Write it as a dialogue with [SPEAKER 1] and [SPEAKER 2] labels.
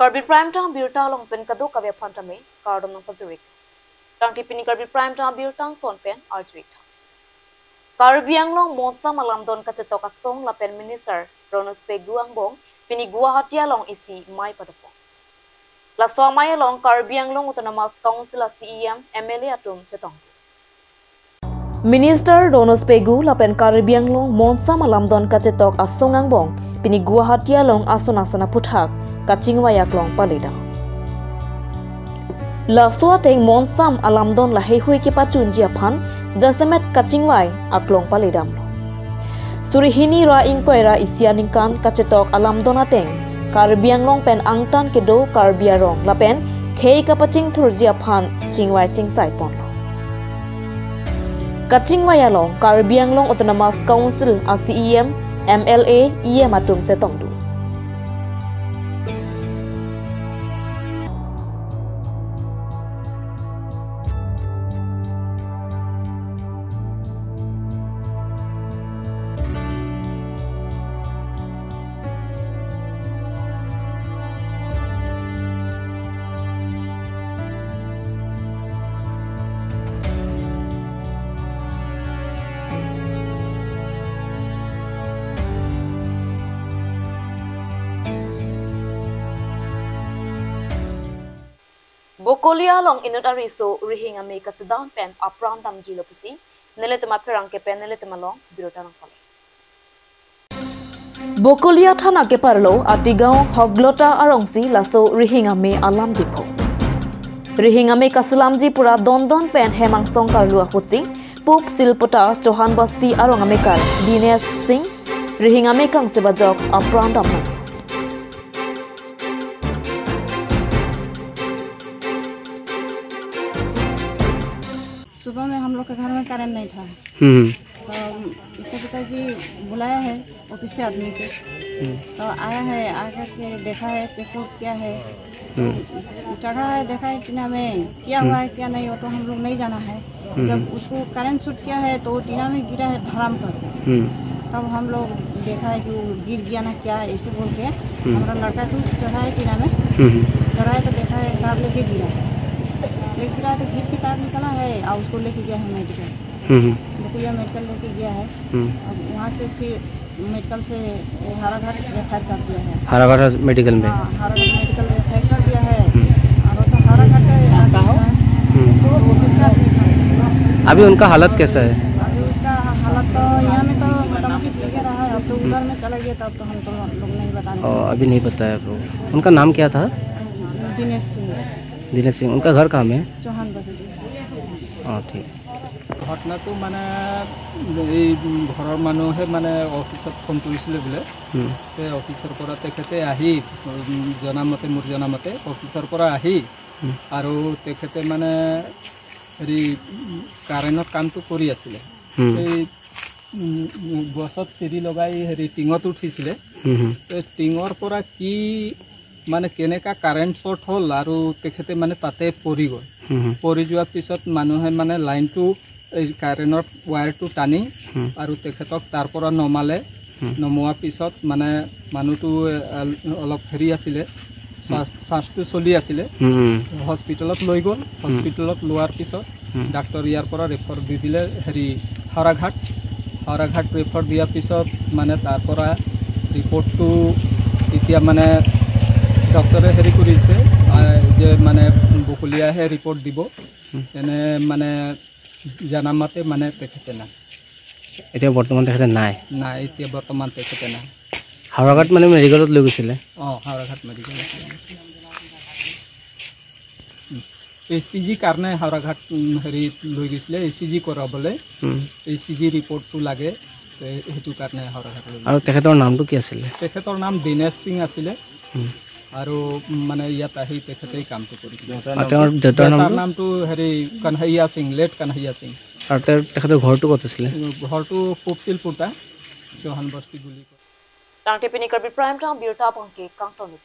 [SPEAKER 1] Karbi Prime Town Birta long pen kado kavya phantame kardom ng pajurik. Tang tipini Karbi Prime Town Birtang ton pen arjurik. Karbiang long monsa malam don kacetok asong lapen minister Ronos Peguang bong pini Guwahati long isi mai padapong. Lasto mai long Karbiang long autonomous council CEM MLA atum tetong. Minister Ronos Pegu lapen Karbiang long monsa malam don kacetok asong angbong pini Guwahati long asona puthak kaching wayak long palida. Lasto ateng monsam alamdon lahei hui ki pachun jiaphan jasemet kaching wai aklong palidam lo. Sturi hini ra ingkoira isianing kan kacetok alamdon ateng Karbiang long pen angtan kedo Karbiarong lapen khei ka paching thur jiaphan chingwai chingsai pon lo. Kaching wai along Karbiang long autonomous council CEM MLA matum chetong du. Bokolia long inut ariso rihing ame kacedaun pen apram dam jilo pusi neletema perang ke pen neletema long birota nang pale. Bokolia thana ke parlo atigao hoglota arongsi laso rihing ame alam dipo. Rihing ame kasalamji pura don pen hemang songkar lua putsi pup silpota Chauhan Basti arong ame kar Dinesh Singh rihing ame kang sebajok apram dam.
[SPEAKER 2] सुबह में हम लोग के घर में current नहीं था तो इसके पिताजी बुलाया है ऑफिस से आदमी के तो आया है आकर के देखा है चेकअप क्या है चढ़ा है देखा है टीना में क्या हुआ है क्या नहीं हो तो हम लोग नहीं जाना है जब उसको करंट शूट किया है तो टीना में गिरा है धड़ाम पर तब हम लोग देखा है कि वो गिर गया ना क्या ऐसे बोल के हमारा लड़का को चढ़ा है टीना में चढ़ा है तो देखा है तार लेके गिरा तो घिस के तार निकला है और उसको लेके गया है मेडिकल बुकुलिया मेडिकल लेके गया है अब वहाँ से फिर मेडिकल से हाराघाट रेफर कर दिया है
[SPEAKER 3] हाराघाट मेडिकल में
[SPEAKER 2] हाराघाट मेडिकल रेफर कर दिया है और तो हाराघाट
[SPEAKER 3] अभी उनका हालत कैसा है?
[SPEAKER 2] अभी उसका हालत तो यहाँ में तो मोटामोटी ठीक रहा है अब तो उधर में चला गया तब तो हम तो लोग नहीं बताने
[SPEAKER 3] अभी नहीं बताया आप लोग। उनका नाम क्या था? दिनेश सिंह। उनका घर कहाँ में?
[SPEAKER 2] चौहान बस्ती।
[SPEAKER 3] ठीक।
[SPEAKER 4] घटना तो माने घर मानुहे माने ऑफिस फोन करिছিলে बोले ते ऑफिसर পৰা তেখেতে আহি জনামতে মোৰ জনামতে অফিসৰ পৰা আহি আৰু তেখেতে মানে হেৰি কাৰেণ্টৰ কামটো কৰি আছিল এই গছত চিৰি লগাই হেৰি টিঙত উঠিছিলে টিঙৰ পৰা কি মানে কেনেকা কাৰেণ্ট শৰ্ট হল আৰু তেখেতে মানে তাতে পৰি গ'ল পৰি যোৱাৰ পিছত মানুহে মানে লাইনটো এই কাৰেণ্টৰ ৱায়াৰটো টানি আৰু তেখেতক তাৰ পৰা নমালে নমোৱাৰ পিছত মানে মানুহটো অলপ হেৰি আছিলে শ্বাসটো চলি আছিলে হস্পিটেলত লৈ গ'ল হস্পিটেলত লোৱাৰ পিছত ডাক্তৰ ইয়াৰ পৰা ৰেফাৰ দি দিলে হেৰি হাৰাঘাট ৰেফাৰ দিয়াৰ পিছত মানে তাৰ পৰা ৰিপৰ্টটো এতিয়া মানে ডক্টৰে হেৰি কৰিছে যে মানে বকুলিয়াহে ৰিপৰ্ট দিব এনে মানে জানামতে মানে তেখেতে নাই
[SPEAKER 3] এতিয়া বৰ্তমান তেখেতে নাই
[SPEAKER 4] এতিয়া বৰ্তমান তেখেতে নাই
[SPEAKER 3] হাৰাঘাট মানে মেডিকেলত লৈ গৈছিলে
[SPEAKER 4] হাৰাঘাট মেডিকেল এচিজি কাৰণে হাৰাঘাট হেৰি লৈ গৈছিলে এচিজি কৰাবলৈ এচিজি ৰিপৰ্টটো লাগে সেইটো কাৰণে হাৰাঘাট লৈ
[SPEAKER 3] আৰু তেখেতৰ নামটো কি আছিলে?
[SPEAKER 4] তেখেতৰ নাম দিনেশ সিং আছিলে আৰু মানে ইয়াত আহি তেখেতেই কামটো কৰিছিলে
[SPEAKER 3] তেওঁৰ দেউতাৰ
[SPEAKER 4] নামটো হেৰি কনহৈয়া সিং লেট কনহৈয়া সিং
[SPEAKER 3] আৰু তেখেতৰ ঘৰটো ক'ত আছিলে?
[SPEAKER 4] ঘৰটো পুপচিলপুটা চৌহান বস্তি বুলি কয়
[SPEAKER 1] Tang tipini Karbi Prime Town Birta Pangke Kang Tonu.